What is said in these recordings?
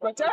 बचा।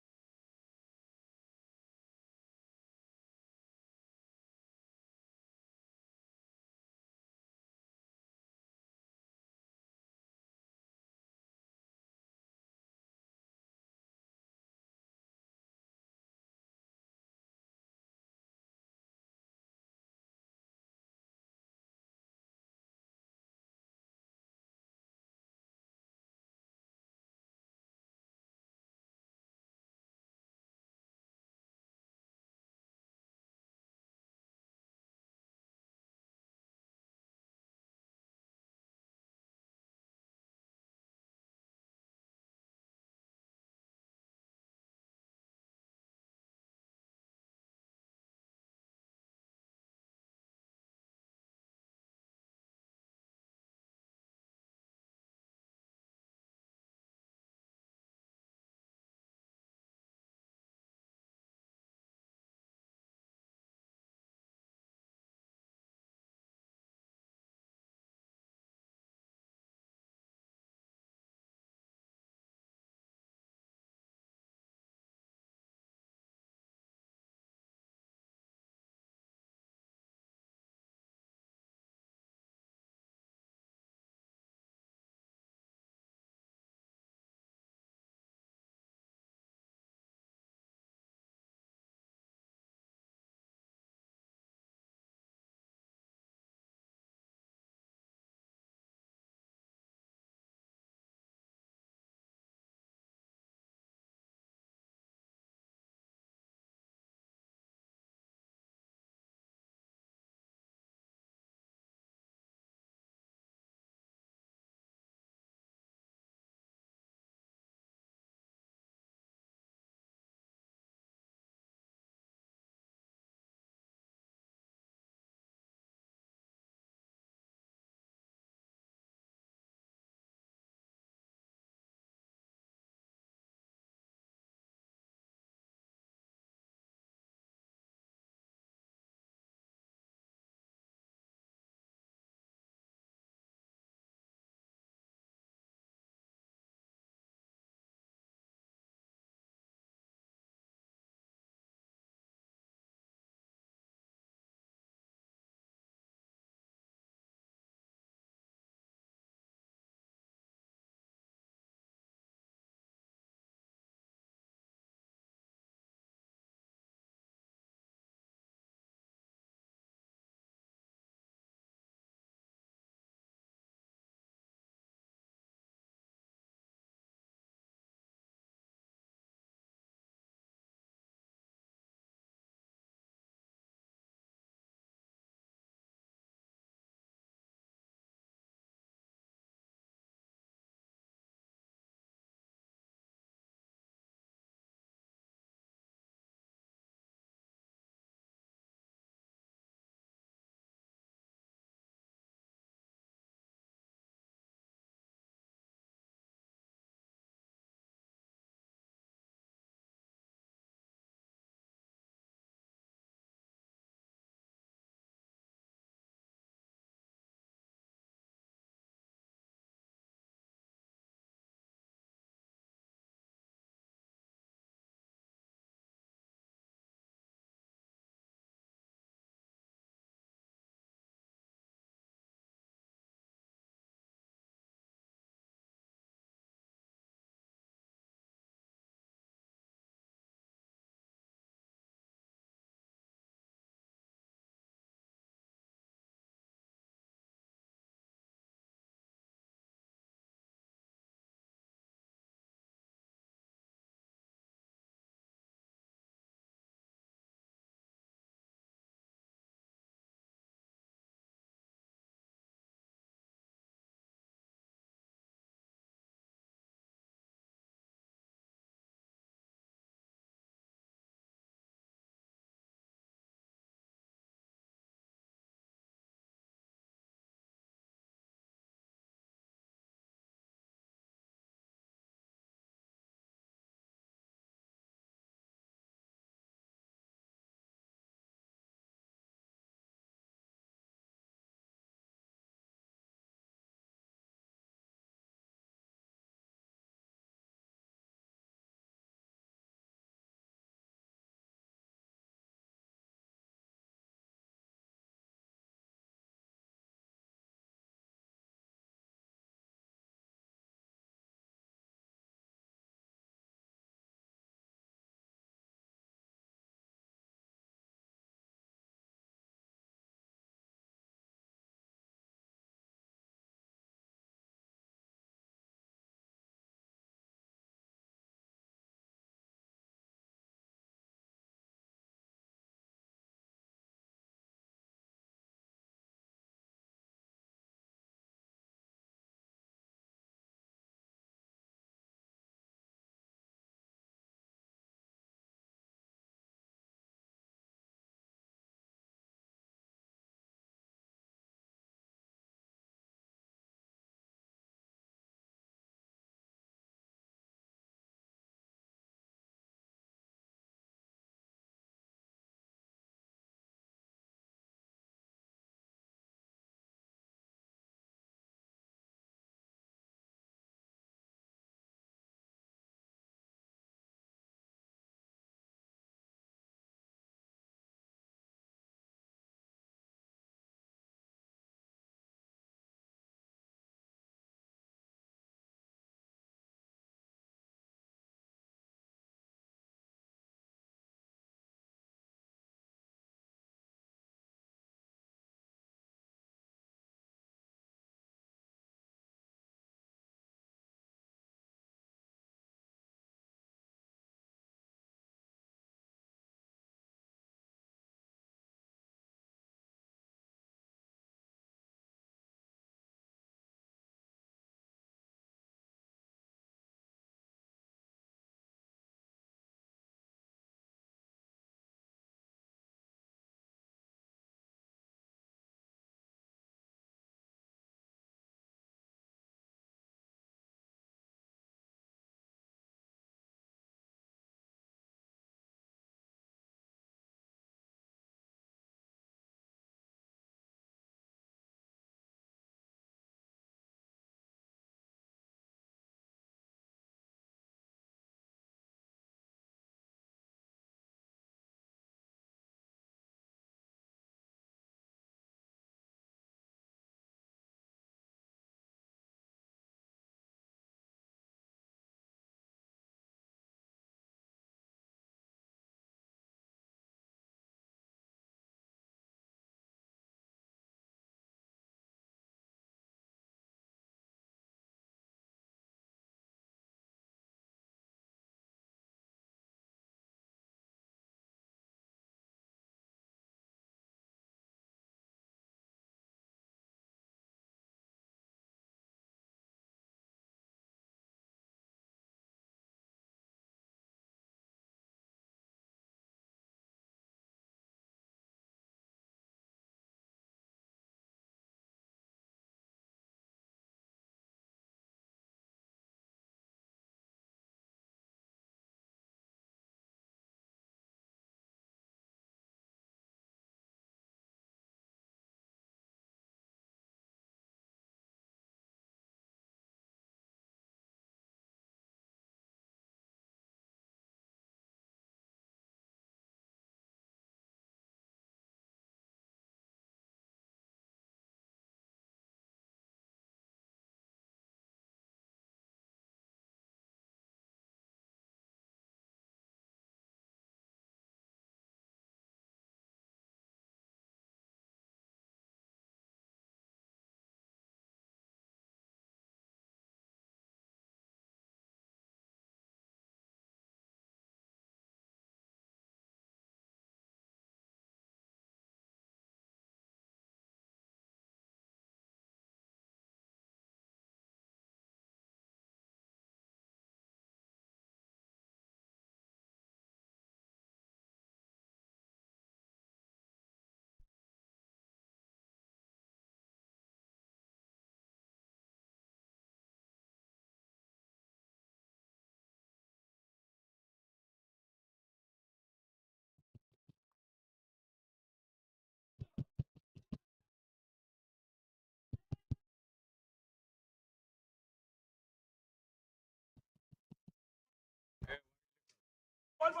Hello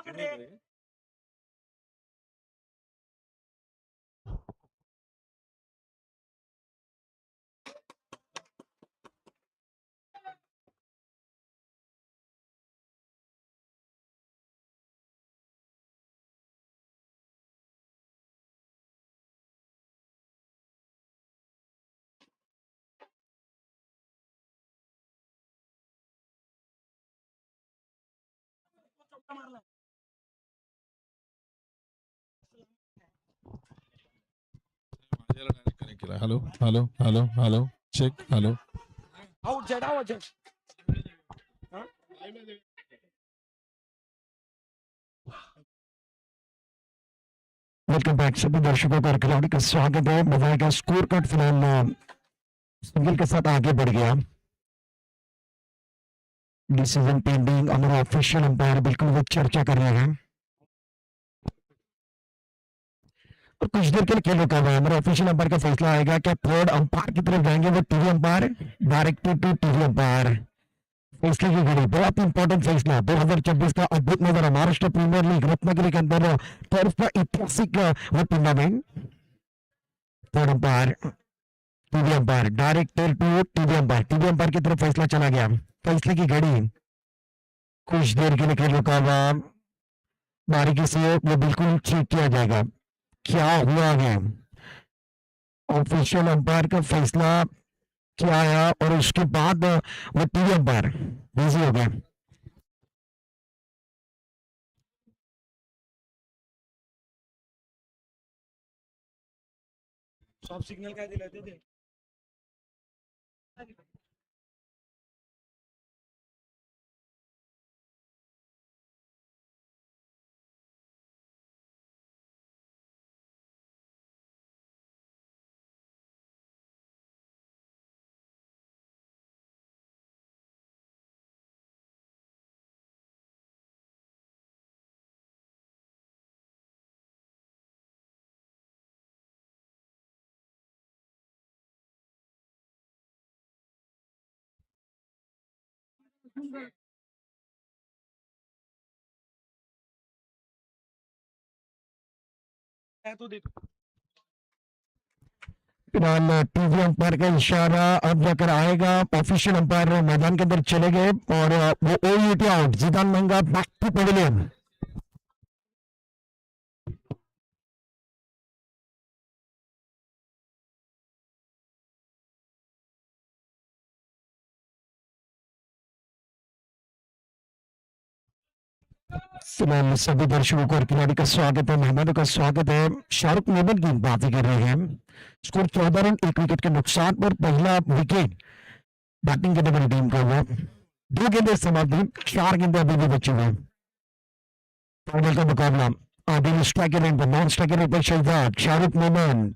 hello hello hello check hello welcome back सभी दर्शकों का खिलाड़ी का स्वागत है। मजा का स्कोर कार्ड फिलहाल सिंगल के साथ आगे बढ़ गया। डिसीजन पेंडिंग, हमारा ऑफिशियल अंपायर बिल्कुल वो चर्चा कर रहे हैं और कुछ देर के लिए खेल रुका हुआ है। हमारा ऑफिशियल अंपायर का फैसला आएगा। क्या थर्ड अंपायर की तरफ जाएंगे वो TV umpire, directed to TV umpire. फैसले की घड़ी, बहुत इंपॉर्टेंट फैसला 2024 का अद्भुत नजारा महाराष्ट्र प्रीमियर लीग रत्नागिरी के अंदर टर्फ का ऐतिहासिक वो tournament. Third umpire TV umpire, director to TV umpire की तरफ फैसला चला गया। फैसले की घड़ी कुछ देर के लिए खेल रुका हुआ। बारीकी से ये बिल्कुल चेक किया जाएगा क्या हुआ है। ऑफिशियल अंपायर का फैसला क्या आया और उसके बाद वो टीवी अंपायर बिजी हो गया। सब सिग्नल काय दिलाय ते काय तो देतो फिलहाल टीवी अंपायर का इशारा अब जाकर आएगा। ऑफिशियल अंपायर मैदान के अंदर चले गए और वो ओयूटी आउट। जिदान मंगा बैक टू पेविलियन। फिलहाल सभी दर्शकों को और खिलाड़ी का स्वागत है, मेहमानों का स्वागत है। शाहरुख मेमन गेंदबाजी कर रहे हैं। स्कोर 14 रन 1 विकेट के नुकसान पर पहला विकेट बैटिंग करने वाली टीम का हुआ। 2 गेंदें समाप्त हुई, 4 गेंदें अभी भी बची हुई। फाइनल का मुकाबला आदिल स्ट्राइकर रेट पर, नॉन स्ट्राइकर रेट पर शहजाद, शाहरुख मेमन।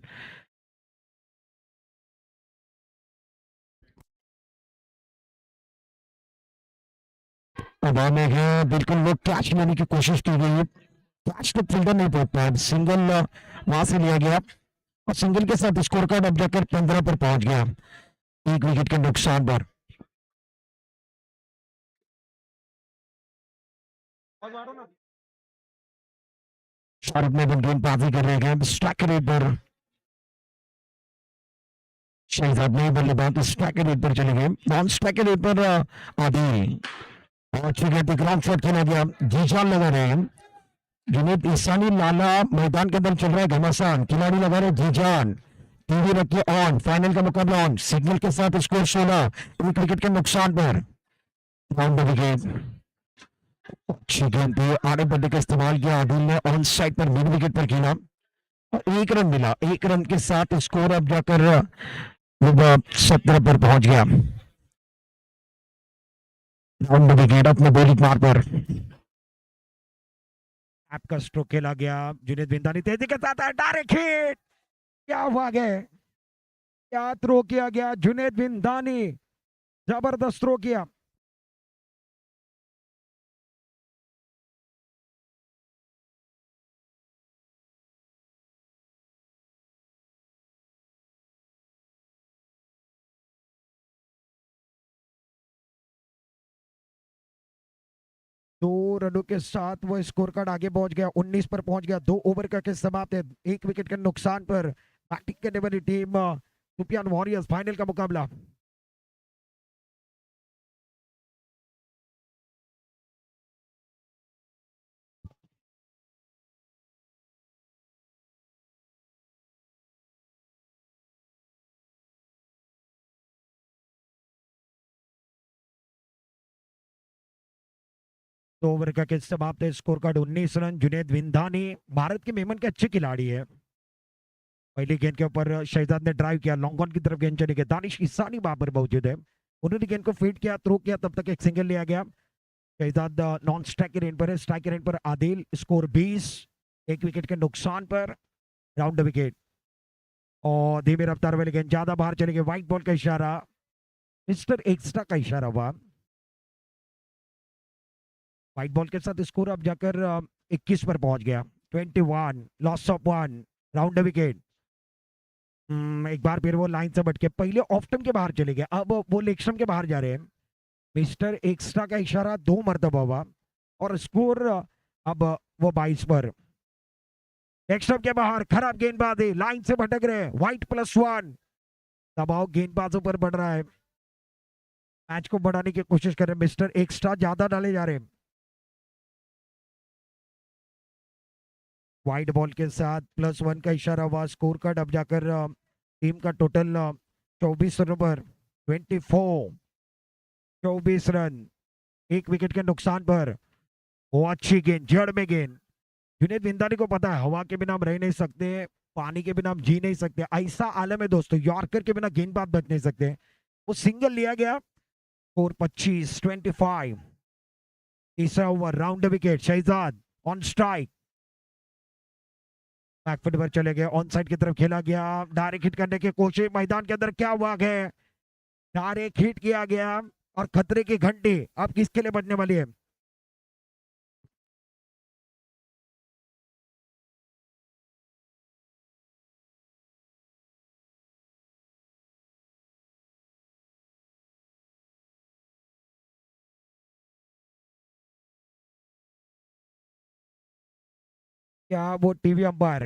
हवा में है, बिल्कुल वो कैच लेने की कोशिश की गई। कैच तो फील्डर नहीं पहुंच पाया, सिंगल वहां से लिया गया और सिंगल के साथ स्कोर कार्ड अब जाकर 15 पर पहुंच गया 1 विकेट के नुकसान पर। शाहरुख मेमन गेंदबाजी कर रहे हैं स्ट्राइकर रेट पर। शहजाद नहीं बल्लेबाज स्ट्राइकर रेट पर चले गए, नॉन स्ट्राइकर रेट पर आदिल। और ग्राउंड शॉट खेला गया, जीजान लगा रहे हैं। जुनेद ईसानी लाला मैदान के अंदर चल रहा है घमासान, खिलाड़ी लगा रहे जीजान। टीवी रखिए ऑन, फाइनल का मुकाबला ऑन, सिग्नल के साथ स्कोर 16 1 विकेट के नुकसान पर। राउंड विकेट, अच्छी गेंद पे आड़े बल्ले का इस्तेमाल किया आदिल ने, ऑन साइड पर मिड विकेट पर खेला और 1 रन मिला। 1 रन के साथ स्कोर अब जाकर 17 पर पहुंच गया। राउंड विकेट अपने बॉलिंग मार पर। आपका स्ट्रोक खेला गया, जुनेद बिंदानी तेजी के साथ डायरेक्ट हिट। क्या हुआ गया, क्या थ्रो किया गया, जुनेद बिंदानी जबरदस्त थ्रो किया। दो रनों के साथ वो स्कोर कार्ड आगे पहुंच गया, 19 पर पहुंच गया। 2 ओवर का खेल समाप्त है, 1 विकेट के नुकसान पर बैटिंग करने वाली टीम सुपियान वॉरियर्स। फाइनल का मुकाबला तो ओवर का खेल समाप्त है, score card 19 run. Junaid Vindhani Bharat के मेहमान के अच्छे खिलाड़ी है। पहली गेंद के ऊपर शहजाद ने ड्राइव किया, लॉन्ग ऑन की तरफ गेंद चली गई। दानिश ईसानी वहां पर मौजूद है, उन्होंने गेंद को फीड किया, थ्रो किया, तब तक एक सिंगल लिया गया। शहजाद नॉन स्ट्राइक के रेंज पर है, स्ट्राइक के रेंज पर आदिल। स्कोर 20, 1 विकेट के नुकसान पर राउंड विकेट। और धीमी रफ्तार वाली गेंद ज्यादा बाहर चली गई, व्हाइट बॉल का इशारा, मिस्टर एक्स्ट्रा का इशारा हुआ। व्हाइट बॉल के साथ स्कोर अब जाकर 21 पर पहुंच गया, 21, लॉस ऑफ 1, राउंड विकेट। एक बार फिर वो लाइन से बटके पहले ऑफ स्टंप के बाहर चले गए, अब वो लेग स्टंप के बाहर जा रहे हैं। मिस्टर एक्स्ट्रा का इशारा 2 मरतबा हुआ और स्कोर अब वो 22 पर। लेग स्टंप के बाहर खराब गेंदबाजी, लाइन से भटक रहे हैं, व्हाइट +1। दबाव गेंदबाजों पर बढ़ रहा है, मैच को बढ़ाने की कोशिश कर रहे हैं मिस्टर एक्स्ट्रा, ज्यादा डाले जा रहे हैं। वाइड बॉल के साथ +1 का इशारा हुआ, स्कोर कार्ड अब जाकर टीम का टोटल 24 रनों पर 24 रन, 1 विकेट के नुकसान पर। वो अच्छी गेंद, जड़ में गेंद। जुनेद विंदानी को पता है हवा के बिना हम रह नहीं सकते, पानी के बिना हम जी नहीं सकते, ऐसा आलम है दोस्तों, यॉर्कर के बिना गेंदबाज बच नहीं सकते। वो सिंगल लिया गया, स्कोर 25, 25। तीसरा over, round wicket. Shahzad on strike, backfoot पर चले गए, ऑन साइड की तरफ खेला गया, डायरेक्ट हिट करने की कोशिश, मैदान के अंदर क्या हुआ है, डायरेक्ट हिट किया गया और खतरे की घंटी अब किसके लिए बजने वाली है। क्या वो TV umpire,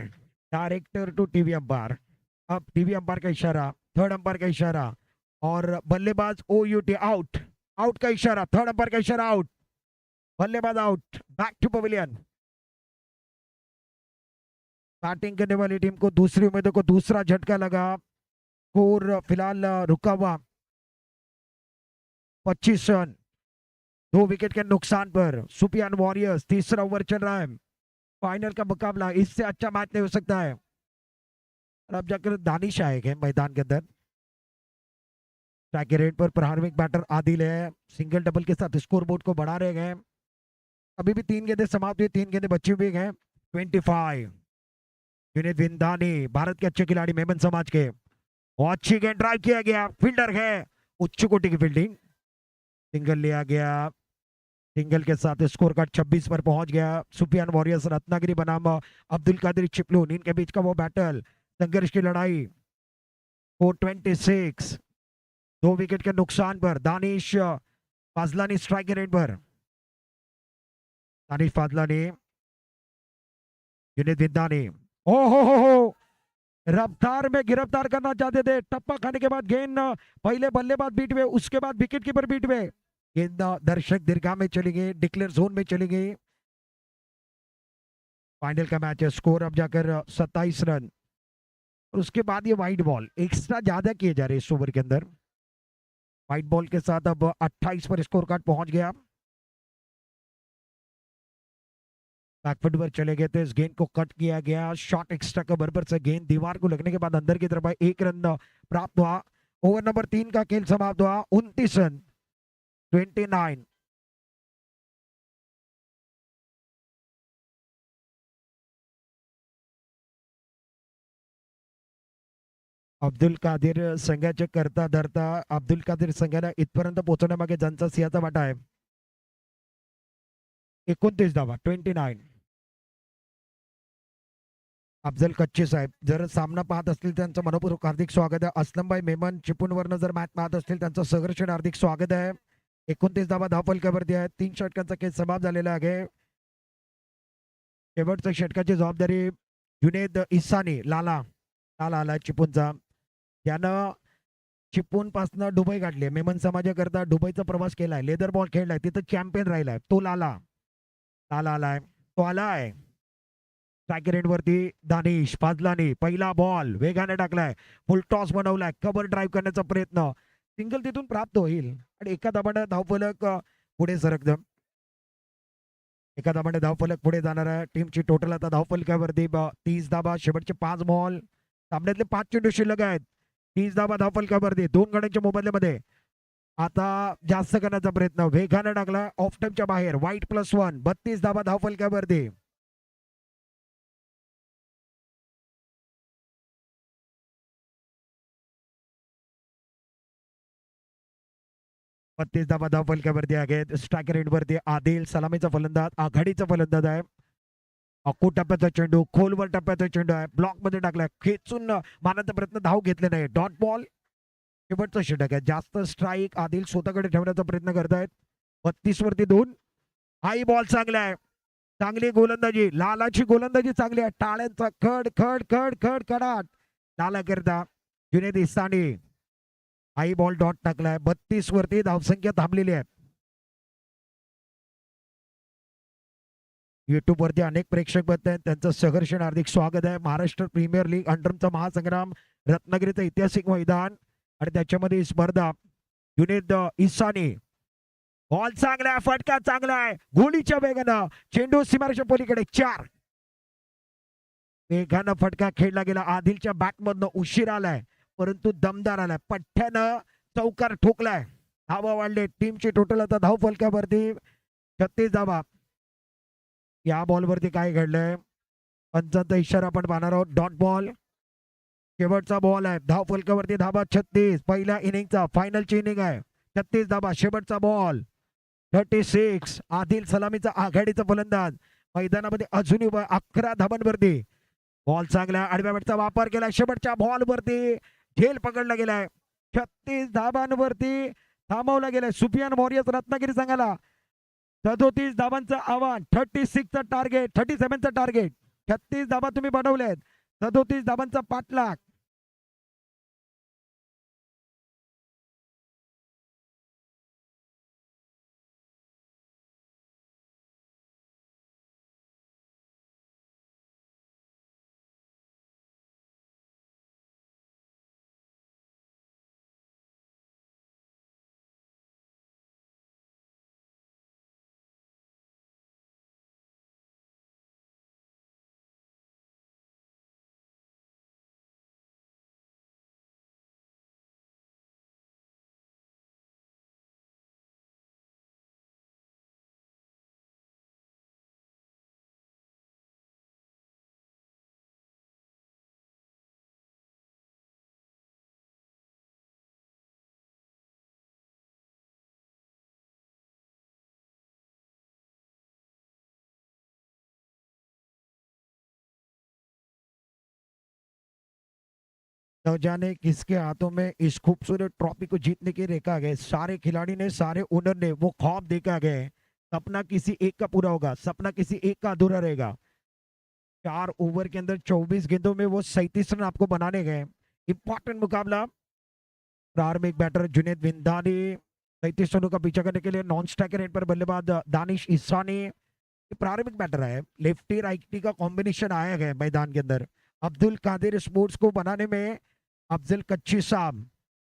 director to TV umpire, अब टीवी अंपायर का इशारा, थर्ड अंपायर का इशारा और बल्लेबाज OUT आउट, आउट का इशारा, थर्ड अंपायर का इशारा आउट, बल्लेबाज out, back to pavilion. Batting करने वाली टीम को दूसरी उम्मीदों को दूसरा झटका लगा, स्कोर फिलहाल रुका हुआ 25 रन, 2 विकेट के नुकसान पर सुपियान वॉरियर्स। तीसरा ओवर चल रहा है, फाइनल का मुकाबला, इससे अच्छा मैच नहीं हो सकता है। और अब जाकर दानिश आएंगे मैदान के अंदर। स्ट्राइक रेट पर प्रारंभिक बैटर आदिल है, सिंगल डबल के साथ स्कोर बोर्ड को बढ़ा रहे हैं। अभी भी 3 गेंदें समाप्त हुई, 3 गेंदें बची हुई हैं। 25, जुनेद विंदानी भारत के अच्छे खिलाड़ी, मेमन समाज के। और अच्छी गेंद, ड्राइव किया गया, फील्डर है, उच्च कोटि की फील्डिंग, सिंगल लिया गया। सिंगल के साथ स्कोर कार्ड 26 पर पहुंच गया। सुपियान वॉरियर्स रत्नागिरी बनाम अब्दुल कादिर चिपलून, इनके बीच का वो बैटल, संघर्ष की लड़ाई। 426, 2 विकेट के नुकसान पर दानिश फाजलानी स्ट्राइक रेट पर। दानिश फाजलानी, जुनेद विंदानी, ओ हो, रफ्तार में गिरफ्तार करना चाहते थे, टप्पा खाने के बाद गेंद पहले बल्लेबाज बीट में, उसके बाद विकेट कीपर बीट में, गेंद दर्शक दीर्घा में चली गई, डिक्लेयर जोन में चली गई। फाइनल का मैच है, स्कोर अब जाकर 27 रन। और उसके बाद ये वाइड बॉल एक्स्ट्रा ज्यादा किए जा रहे हैं इस ओवर के अंदर। वाइड बॉल के साथ अब 28 पर स्कोर कार्ड पहुंच गया। बैकफुट पर चले गए थे, इस गेंद को कट किया गया, शॉट एक्स्ट्रा कवर पर से गेंद दीवार को लगने के बाद अंदर की तरफ 1 रन प्राप्त हुआ। ओवर नंबर 3 का खेल समाप्त हुआ, 29 रन, 29। अब्दुल कादिर संघाच्या करता धरता अब्दुल कादिर संघाला इथपर्यंत पोहोचवण्यामागे ज्यांचा सिंहाचा वाटा आहे, 29 धावा, 29। अफजल कच्चे साहेब जर सामना पाहत असतील त्यांचं मनपूर्वक हार्दिक स्वागत आहे। असलमभाई मेमन चिपळूणवरनं जर मॅच पाहत असतील त्यांचं सहर्ष हार्दिक स्वागत आहे। 29 धावा धावफलकावरती आहेत. 3 षटकांचा खेळ समाप्त झालेला आहे. शेवटच्या षटकाची जबाबदारी जुनेद इसानी लाला आला चिपळूणचा. त्यानं चिपळूण पासनं दुबई काढली. मेमन समाजाकरता दुबईचा प्रवास केलाय. लेदर बॉल खेळलाय. तिथं चॅम्पियन राहिलाय. तो लाला आलाय. तो आलाय. स्ट्राईक रेट वरती दानिश फाजलानी पहिला बॉल वेगाने टाकलाय. फुल टॉस बनवलाय. कव्हर ड्राईव्ह करण्याचा प्रयत्न. सिंगल तिथून प्राप्त होईल आणि एका दाबाने धावफलक पुढे सरकतं. एका दाबाने धावफलक पुढे जाणार आहे. टीमची टोटल आता धावफलकावरती 30 धाबा. शेवटचे 5 बॉल. सामन्यातले 5 चेंडू शिल्लक आहेत. 30 धाबा धावफलकावरती 2 गड्यांच्या मोबदल्यामध्ये आता जास्त करण्याचा प्रयत्न वेगाने टाकला. ऑफ टाइमच्या बाहेर. वाईट +1. 32 धाबा धावफलकावरती. 32 धाबा धावफलकावरती आहेत. स्ट्राईक रेट वरती आदिल सलामीचा फलंदाज. आघाडीचा फलंदाज आहे. अकू टप्प्याचा चेंडू. खोलवर टप्प्याचा चेंडू आहे. ब्लॉक मध्ये टाकलाय. खेचून मारण्याचा प्रयत्न. धाव घेतले नाही. Dot ball. शेवटचा षटक आहे. जास्त स्ट्राईक आदिल स्वतःकडे ठेवण्याचा प्रयत्न करतायत. 32 वरती 2. हाई बॉल चांगला आहे. चांगली गोलंदाजी. लालाची गोलंदाजी चांगली आहे. टाळ्यांचा खड खड खड खड कडाट लाला करता Junaid Isani. High ball dot टाकलाय. 32 वरती धावसंख्या थांबलेली आहे. युट्यूब वरती अनेक प्रेक्षक बघत आहेत. त्यांचं सहर्ष हार्दिक स्वागत आहे. महाराष्ट्र प्रीमियर लीग अंडरचा महासंग्राम. रत्नागिरीचं ऐतिहासिक मैदान आणि त्याच्यामध्ये ही स्पर्धा. जुनेद इसानी. बॉल चांगला आहे. फटका चांगला आहे. गोलीच्या वेगानं चेंडू सीमारेषा पलीकडे 4. वेगानं फटका खेळला गेला. आदिलच्या बॅटमधनं उशीर आलाय परंतु दमदार आलाय. पठ्ठ्यानं चौकार ठोकलाय. धावा वाढले. टीमची टोटल आता धाव फलकावरती 36 धावा. या बॉलवरती काय घडलंय पंचांचा इशारा आपण पाहणार आहोत. Dot ball. शेवटचा बॉल आहे. धाव फलकावरती धाबा 36. पहिल्या इनिंगचा फायनलची इनिंग आहे. 36 धाबा. शेवटचा बॉल 36. आदिल सलामीचा आघाडीचा फलंदाज मैदानामध्ये अजूनही 11 धाबांवरती. बॉल चांगला. आडव्या बॅटचा वापर केला. शेवटच्या बॉल वरती झेल पकडला गेलाय. 36 धाबांवरती थांबवला गेलाय. सुफियान मौर्यस रत्नागिरी संघाला 37 धाबांचं आव्हान. 36चं टार्गेट. 37चं टार्गेट. 36 धाबा तुम्ही बनवलेत. 37 धाबांचा पाठलाग. न जाने किसके हाथों में इस खूबसूरत ट्रॉफी को जीतने की रेखा गए. सारे खिलाड़ी ने, सारे ओनर ने वो ख्वाब देखा गए. सपना किसी एक का पूरा होगा. सपना किसी एक का अधूरा रहेगा. 4 ओवर के अंदर 24 गेंदों में वो 37 रन आपको बनाने गए. इंपॉर्टेंट मुकाबला. प्रारंभिक बैटर जुनेद विंदानी 37 रनों का पीछा करने के लिए नॉन स्ट्राइकर एंड पर बल्लेबाज दानिश इसानी. प्रारंभिक बैटर है. लेफ्टी राइटी का कॉम्बिनेशन आया है मैदान के अंदर. अब्दुल कादिर स्पोर्ट्स को बनाने में अफजल कच्ची साहब,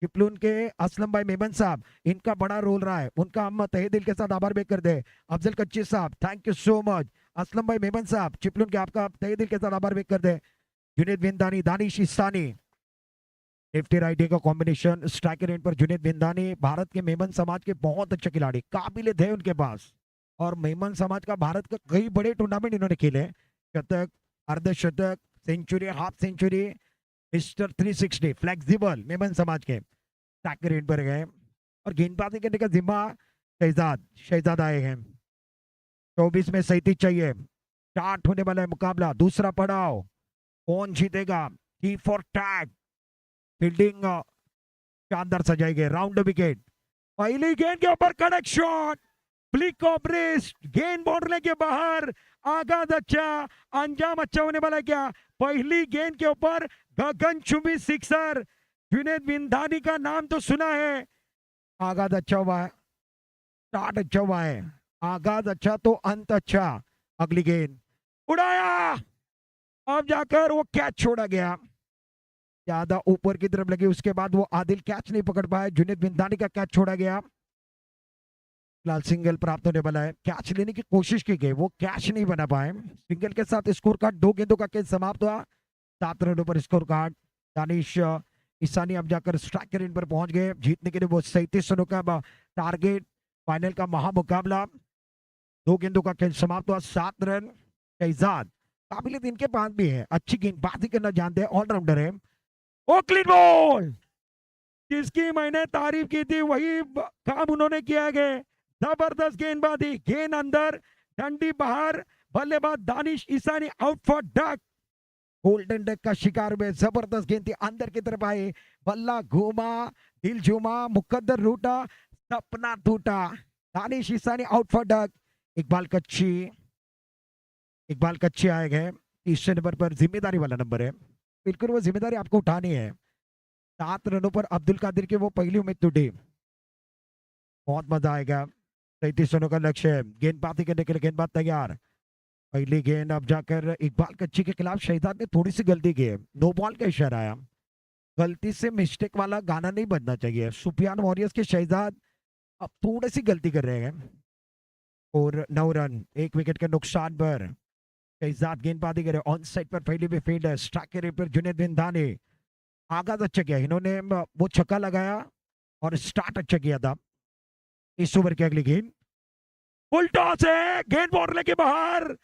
चिपलून के असलम भाई मेमन साहब, इनका बड़ा रोल रहा है. उनका हम तहे दिल के साथ आभार व्यक्त करते हैं. अफजल कच्ची साहब, thank you so much. Aslam भाई मेमन साहब, चिपलून के, आपका तहे दिल के साथ आभार व्यक्त करते हैं. जुनेद विंदानी, दानिश इसानी. लेफ्टी राइटी का कॉम्बिनेशन. स्ट्राइकर एंड पर जुनेद विंदानी भारत के मेमन समाज के बहुत अच्छे खिलाड़ी, काबिलियत है उनके पास. और मेमन समाज का भारत का कई बड़े टूर्नामेंट इन्होंने खेले. शतक, अर्धशतक, century, half century. Mister 360 flexible Memon समाज के. स्ट्राइकर एंड पर गए और गेंदबाजी करने का जिम्मा शहजाद आए हैं. 24 में 37 चाहिए. स्टार्ट होने वाला है मुकाबला. दूसरा पड़ाव. कौन जीतेगा? T for tag. फील्डिंग शानदार सजाई गई. Round wicket. पहली गेंद के ऊपर कड़क शॉट, फ्लिक ऑफ रिस्ट, गेंद बाउंड्री के बाहर, आगाज अच्छा, अंजाम अच्छा होने वाला क्या? पहली गेंद के ऊपर गगनचुंबी सिक्सर। जुनैद बिंदानी का नाम तो सुना है, आगाज अच्छा हुआ है, स्टार्ट अच्छा हुआ है, आगाज अच्छा तो अंत अच्छा। अगली गेंद उड़ाया, अब जाकर वो कैच छोड़ा गया, ज्यादा ऊपर की तरफ लगी, उसके बाद वो आदिल कैच नहीं पकड़ पाए, जुनैद बिंदानी का कैच छोड़ा गया। फिलहाल सिंगल प्राप्त होने वाला है, कैच लेने की कोशिश की गई, वो कैच नहीं बना पाए। सिंगल के साथ स्कोर कार्ड 2 गेंदों का खेल समाप्त हुआ, 7 रनों पर स्कोर कार्ड। दानिश ईसानी अब जाकर स्ट्राइक रेंज पर पहुंच गए, जीतने के लिए वो 37 रनों का टारगेट, फाइनल का महामुकाबला। 2 गेंदों का खेल समाप्त हुआ, 7 रन। शहजाद काबिलियत इनके पास भी है, अच्छी गेंदबाजी करना जानते हैं, ऑलराउंडर है। ओ क्लीन बॉल, जिसकी मैंने तारीफ की थी वही काम उन्होंने किया है। जबरदस्त गेंदबाजी, गेंद अंदर, डंडी बाहर, बल्लेबाज Danish Isani out for duck. Golden duck का शिकार हुए, जबरदस्त गेंद थी, अंदर की तरफ आए, बल्ला घूमा, दिल झूमा, मुकद्दर रूटा, सपना टूटा। Danish Isani out for duck. Iqbal Kachchi आए गए, तीसरे नंबर पर जिम्मेदारी वाला नंबर है, बिल्कुल वो जिम्मेदारी आपको उठानी है। 7 रनों पर अब्दुल कादिर के वो पहली उम्मीद टूटी, बहुत मजा आएगा। 33 रनों का लक्ष्य है, गेंदबाजी करने के लिए गेंदबाज तैयार। पहली गेंद अब जाकर इकबाल कच्ची के खिलाफ शहजाद ने थोड़ी सी गलती की है, नो बॉल का इशारा आया, गलती से मिस्टेक वाला गाना नहीं बनना चाहिए। सुफियान वॉरियर्स के शहजाद अब थोड़ी सी गलती कर रहे हैं, और 9 रन, 1 विकेट के नुकसान पर शहजाद गेंदबाजी करे। ऑन साइड पर पहली भी फील्ड है, स्ट्राइक पर जुनैद बिंदानी, आगाज अच्छा किया इन्होंने, वो छक्का लगाया और स्टार्ट अच्छा किया था। इस ओवर की अगली गेंद फुल टॉस है, गेंद बाउंड्री के बाहर,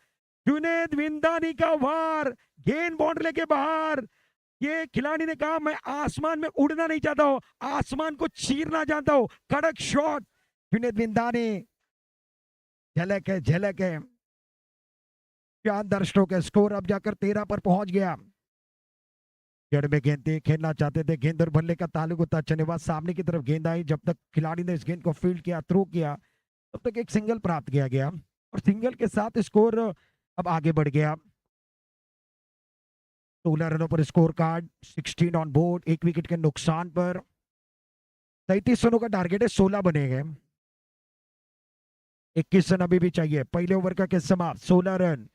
जुनैद बिंदानी का वार, गेंद बाउंड्री के बाहर। ये खिलाड़ी ने कहा मैं आसमान में उड़ना नहीं चाहता हूं, आसमान को चीरना चाहता हूं, कड़क शॉट। जुनैद बिंदानी, झलक है झलक है, शानदार स्ट्रोक है। स्कोर अब जाकर 13 पर पहुंच गया। जड़ में गेंद थी, खेलना चाहते थे, गेंद और बल्ले का ताल्लुक उतना अच्छा नहीं हुआ, सामने की तरफ गेंद आई, जब तक खिलाड़ी ने इस गेंद को फील्ड किया, थ्रो किया, तब तक एक सिंगल प्राप्त किया गया, और सिंगल के साथ स्कोर अब आगे बढ़ गया। 16 रनों पर score card, 16 on board, 1 wicket के नुकसान पर। 37 रनों का टारगेट है, 16 बने गए, 21 रन अभी भी चाहिए। पहले ओवर का खेल समाप्त, 16 रन।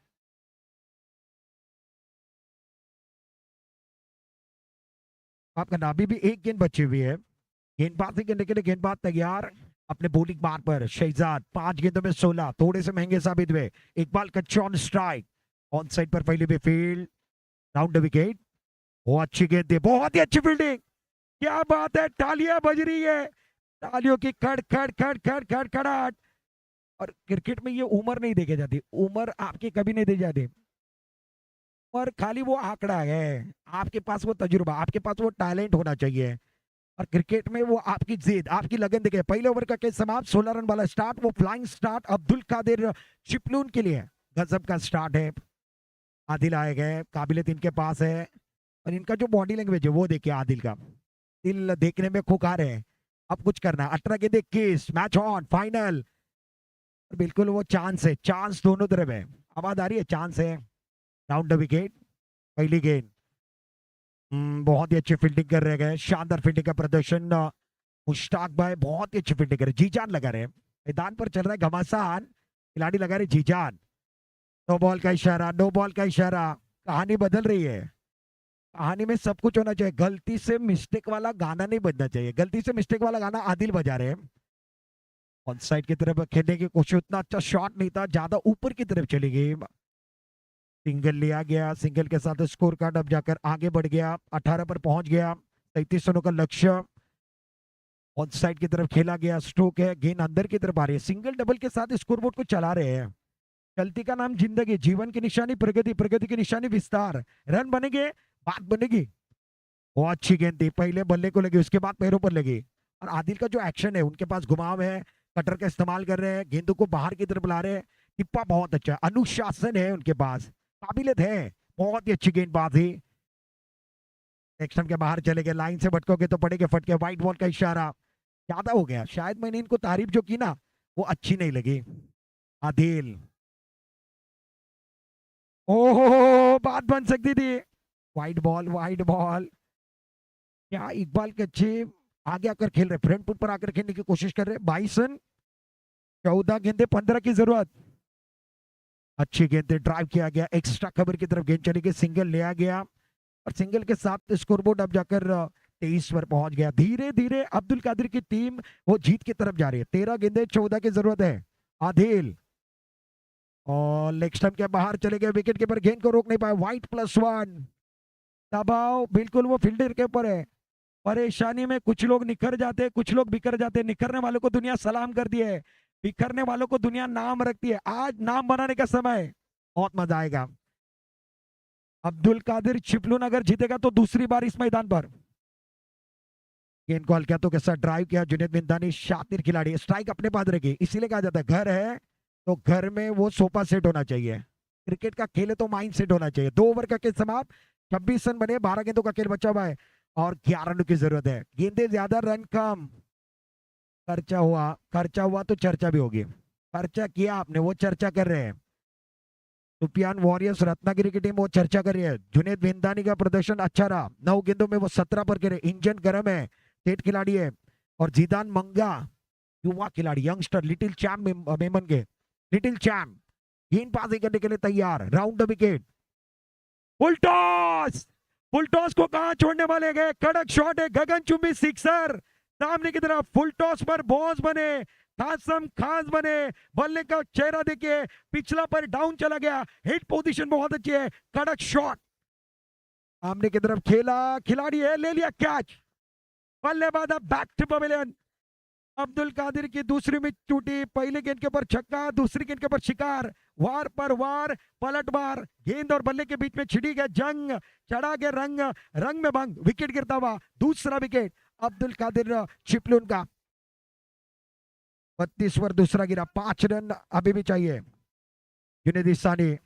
आपका नाभी भी एक गेंद बची हुई है, गेंदबाजी करने के लिए गेंदबाज तैयार। अपने बॉलिंग बार पर शहजाद, 5 गेंदों में 16, थोड़े से महंगे साबित हुए। इकबाल कच्चा ऑन स्ट्राइक, ऑन साइड पर पहले भी फील्ड, राउंड द विकेट। बहुत अच्छी गेंद थी, बहुत ही अच्छी फील्डिंग, क्या बात है, तालियां बज रही है, तालियों की खड़ खड़ खड़ खड़ खड़ खड़ाहट। और क्रिकेट में ये उम्र नहीं देखी जाती, उम्र आपकी कभी नहीं दी जाती, और खाली वो आंकड़ा है, आपके पास वो तजुर्बा, आपके पास वो टैलेंट होना चाहिए, और क्रिकेट में वो आपकी जिद, आपकी लगन दिखे। पहले ओवर का खेल समाप्त, 16 रन वाला स्टार्ट, वो फ्लाइंग स्टार्ट अब्दुल कादिर चिपलून के लिए गजब का स्टार्ट है। आदिल आए गए, काबिलियत इनके पास है, और इनका जो बॉडी लैंग्वेज है वो देखिए, आदिल का दिल देखने में खुकार है। अब कुछ करना है, 18 के 21, मैच ऑन, फाइनल, बिल्कुल वो चांस है, चांस दोनों तरफ है, आवाज आ रही है, चांस है। राउंड द विकेट, पहली गेंद, बहुत ही अच्छी फील्डिंग कर रहे गए, शानदार फील्डिंग का प्रदर्शन। मुश्ताक भाई बहुत ही अच्छी फील्डिंग कर रहे, जी जान लगा रहे, मैदान पर चल रहा है घमासान, खिलाड़ी लगा रहे जी जान। नो बॉल का इशारा, नो बॉल का इशारा, कहानी बदल रही है, कहानी में सब कुछ होना चाहिए, गलती से मिस्टेक वाला गाना नहीं बजना चाहिए, गलती से मिस्टेक वाला गाना आदिल बजा रहे हैं। ऑन साइड की तरफ खेलने की कोशिश, उतना अच्छा शॉट नहीं था, ज्यादा ऊपर की तरफ चली गई। सिंगल लिया गया, सिंगल के साथ स्कोर कार्ड अब जाकर आगे बढ़ गया, 18 पर पहुंच गया। 33 रनों का लक्ष्य, ऑन साइड की तरफ खेला गया, स्ट्रोक है, गेंद अंदर की तरफ आ रही है, सिंगल डबल के साथ स्कोरबोर्ड को चला रहे हैं। चलती का नाम जिंदगी, जीवन की निशानी प्रगति, प्रगति की निशानी विस्तार, रन बनेंगे, बात बनेगी। बहुत अच्छी गेंद थी, पहले बल्ले को लगी, उसके बाद पैरों पर लगी, और आदिल का जो एक्शन है, उनके पास घुमाव है, कटर का इस्तेमाल कर रहे हैं, गेंदों को बाहर की तरफ ला रहे हैं, टिप्पा बहुत अच्छा है, अनुशासन है उनके पास, काबिलियत है, बहुत ही अच्छी गेंदबाजी। एक्शन के बाहर चले गए, लाइन से भटकोगे तो पड़ेगे फटके, व्हाइट बॉल का इशारा। ज्यादा हो गया, शायद मैंने इनको तारीफ जो की ना वो अच्छी नहीं लगी। आदिल, ओहो बात बन सकती थी। Wide ball, wide ball. क्या इकबाल के अच्छे आगे आकर खेल रहे, फ्रंट फुट पर आकर खेलने की कोशिश कर रहे। 22 रन, 14 गेंदे 15 की जरूरत। अच्छी गेंद ड्राइव किया गया, एक्स्ट्रा कवर की तरफ गेंद चली गई, सिंगल लिया गया और सिंगल के साथ स्कोरबोर्ड अब जाकर 23 पर पहुंच गया। धीरे धीरे अब्दुल कादिर की टीम वो जीत की तरफ जा रही है। 13 गेंदे 14 की जरूरत है। आदिल और लेग स्टंप के बाहर चले गए, विकेट कीपर गेंद को रोक नहीं पाए। वाइट +1, दबाव बिल्कुल वो फील्डर के ऊपर है। परेशानी में कुछ लोग निखर जाते हैं, कुछ लोग बिखर जाते हैं। निखरने वालों को दुनिया सलाम करती है, बिखरने वालों को दुनिया नाम रखती है। आज नाम बनाने का समय है, बहुत मजा आएगा। अब्दुल कादिर चिपलून अगर जीतेगा तो दूसरी बार इस मैदान पर। गेंद को हल्के हाथों के साथ ड्राइव किया जुनेद बिंदानी, शातिर खिलाड़ी। स्ट्राइक अपने पास रखी, इसीलिए कहा जाता है घर है तो घर में वो सोफा सेट होना चाहिए। क्रिकेट का खेल है तो माइंड सेट होना चाहिए। 2 ओवर का खेल समाप्त, 26 रन बने, 12 गेंदों का खेल बचा हुआ है और 11 रन की जरूरत है। गेंदे ज्यादा, रन कम। खर्चा हुआ तो चर्चा भी होगी। खर्चा किया आपने, वो चर्चा कर रहे हैं। सुपियान वॉरियर्स रत्नागिरी की टीम वो चर्चा कर रही है। जुनेद बिंदानी का प्रदर्शन अच्छा रहा, 9 गेंदों में वो 17 पर गिरे। इंजन गर्म है, स्टेट खिलाड़ी है। और जीदान मंगा युवा खिलाड़ी, यंगस्टर, लिटिल चैम्प मेमन के लिटिल चैम्प, गेंदबाजी करने के लिए तैयार। Round the wicket, full toss. Full toss को कहां छोड़ने वाले गए, कड़क शॉट है, गगनचुंबी सिक्सर। सामने की तरफ फुल टॉस पर बॉस बने, खासम खास बने। बल्ले का चेहरा देखिए, पिछला पर डाउन चला गया। हिट पोजीशन बहुत अच्छी है, कड़क शॉट। सामने की तरफ खेला, खिलाड़ी है, ले लिया कैच। बल्लेबाज back to pavilion. Abdul Qadir की दूसरी में टूटी, पहले गेंद के ऊपर छक्का, दूसरी गेंद के ऊपर शिकार। वार पर वार, पलट बार, गेंद और बल्ले के बीच में छिड़ी गया जंग, चढ़ा गया रंग, रंग में भंग, विकेट गिरता हुआ। दूसरा विकेट अब्दुल कादिर चिपलून का। 32 पर दूसरा गिरा, 5 रन अभी भी चाहिए। जुनेद इसानी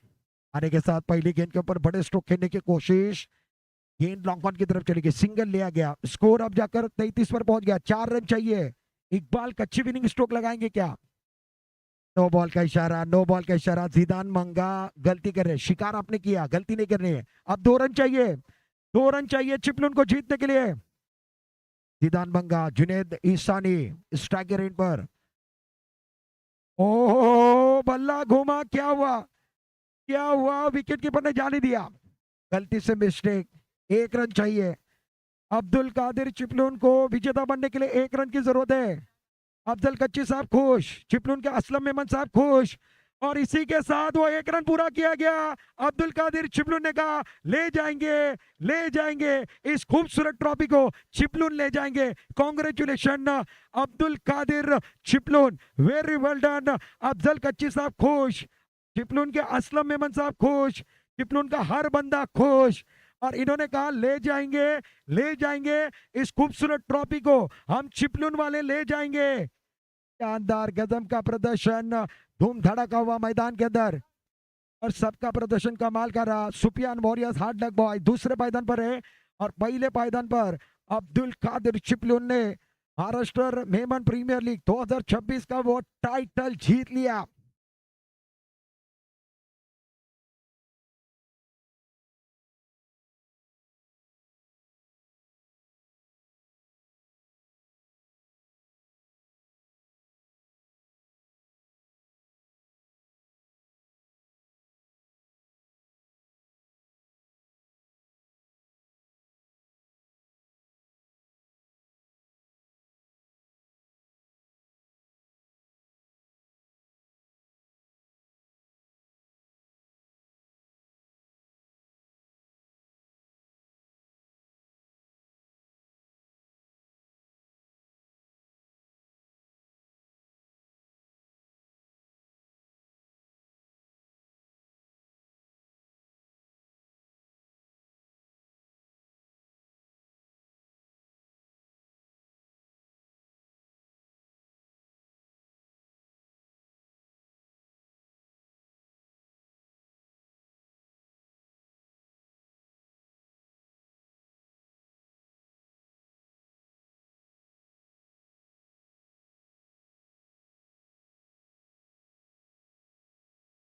आने के साथ पहली गेंद के ऊपर बड़े स्ट्रोक खेलने की कोशिश, गेंद लॉन्ग ऑन की तरफ चली गई, सिंगल लिया गया। स्कोर अब जाकर 33 पर पहुंच गया, 4 रन चाहिए। इकबाल कच्ची विनिंग स्ट्रोक लगाएंगे क्या? नो बॉल का इशारा, नो बॉल का इशारा। जीदान मंगा गलती कर रहे, शिकार आपने किया, गलती नहीं कर रहे हैं। अब 2 रन चाहिए, 2 रन चाहिए चिपलून को जीतने के लिए। जीदान मंगा, जुनेद ईसानी स्ट्राइक रेंज पर। ओहो बल्ला घूमा, क्या हुआ, क्या हुआ? विकेट कीपर ने जाने दिया, गलती से मिस्टेक। 1 रन चाहिए। अब्दुल कादिर चिपलून को विजेता बनने के लिए 1 रन की जरूरत है। अफजल कच्ची साहब खुश, चिपलून के असलम मेमन साहब खुश और इसी के साथ वो 1 रन पूरा किया गया। अब्दुल कादिर चिपलून ने कहा ले जाएंगे, ले जाएंगे इस खूबसूरत ट्रॉफी को, चिपलून ले जाएंगे। Congratulation Abdul Qadir Chiplun, very well done. Afzal Kachchi sahab खुश, चिपलून के असलम मेमन साहब खुश, चिपलून का हर बंदा खुश और इन्होंने कहा ले जाएंगे, ले जाएंगे इस खूबसूरत ट्रॉफी को, हम चिपलून वाले ले जाएंगे। शानदार गजब का प्रदर्शन, धूम धड़का हुआ मैदान के अंदर और सबका प्रदर्शन कमाल का रहा। सुपियान वॉरियर्स हार्ड लक बॉय दूसरे पायदान पर है और पहले पायदान पर अब्दुल कादिर चिपलून ने महाराष्ट्र मेमन प्रीमियर लीग 2026 का वो टाइटल जीत लिया।